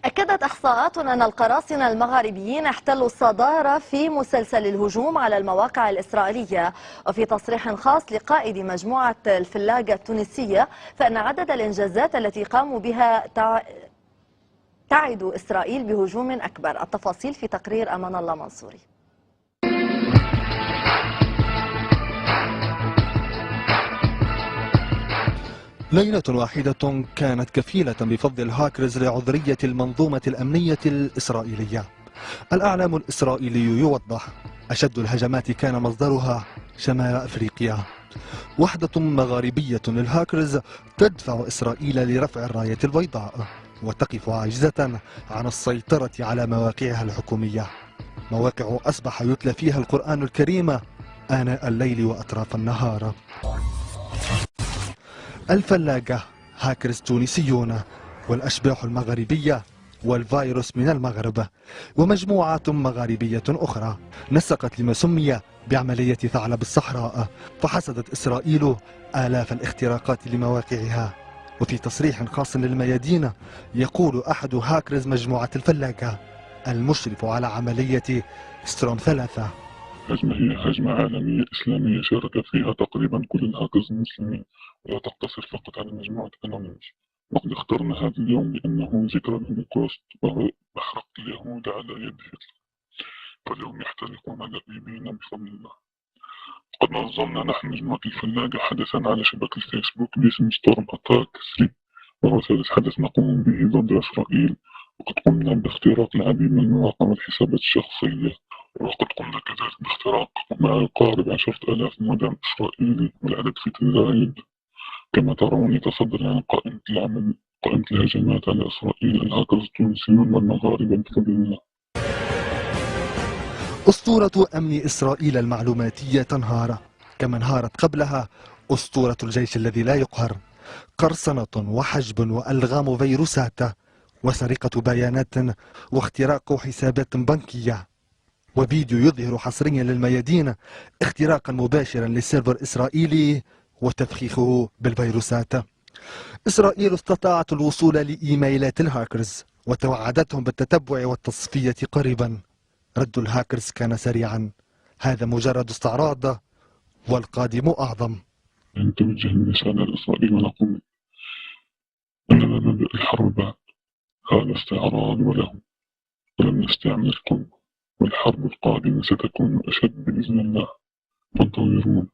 أكدت إحصاءات أن القراصنة المغاربيين احتلوا الصدارة في مسلسل الهجوم على المواقع الإسرائيلية. وفي تصريح خاص لقائد مجموعة الفلاجة التونسية، فإن عدد الإنجازات التي قاموا بها تعد إسرائيل بهجوم أكبر. التفاصيل في تقرير أمان الله منصوري. ليلة واحدة كانت كفيلة بفض الهاكرز لعذرية المنظومة الأمنية الإسرائيلية. الأعلام الإسرائيلي يوضح أشد الهجمات كان مصدرها شمال أفريقيا. وحدة مغاربية للهاكرز تدفع إسرائيل لرفع الراية البيضاء وتقف عاجزة عن السيطرة على مواقعها الحكومية، مواقع أصبح يتلى فيها القرآن الكريم آناء الليل وأطراف النهار. الفلاجة هاكرز تونسيون، والأشباح المغربية، والفيروس من المغرب، ومجموعات مغاربية أخرى نسقت لما سمي بعملية ثعلب الصحراء، فحصدت إسرائيل آلاف الاختراقات لمواقعها. وفي تصريح خاص للميادين يقول أحد هاكرز مجموعة الفلاجة المشرف على عملية ستروم 3: هجمة هي هجمة عالمية إسلامية شارك فيها تقريبا كل الهاكرز المسلمين، ولا تقتصر فقط على مجموعة أنونيمز. وقد اخترنا هذا اليوم لأنه ذكرى الهولوكوست، وهو محرقة اليهود على يد هتلر، فاليوم يحترقون لبيبين بفضل الله. قد نظمنا نحن مجموعة الفلاجة حدثا على شبكة الفيسبوك باسم ستورم أتاك 3، وهو ثالث حدث نقوم به ضد إسرائيل. وقد قمنا باختراق العديد من المواقع والحسابات الشخصية، وقد قمنا كذلك باختراق ما يقارب 10,000 مودم إسرائيلي، والعدد في تزايد. كما ترون يتصدر عن قائمة الهجمات على إسرائيل الهاكرز التونسيون والمغاربة بفضل الله. أسطورة أمن إسرائيل المعلوماتية تنهار، كما انهارت قبلها أسطورة الجيش الذي لا يقهر. قرصنة وحجب وألغام فيروسات وسرقة بيانات واختراق حسابات بنكية، وفيديو يظهر حصريا للميادين اختراقا مباشرا لسيرفر إسرائيلي وتفخيخه بالفيروسات. إسرائيل استطاعت الوصول لإيميلات الهاكرز وتوعدتهم بالتتبع والتصفية قريبا. رد الهاكرز كان سريعا: هذا مجرد استعراض والقادم أعظم. نتوجه برسالة لإسرائيل ونقول أننا نبدأ الحرب بعد. هذا استعراض ولم نستعمل القوة، والحرب القادمة ستكون أشد بإذن الله، فانتظرونا.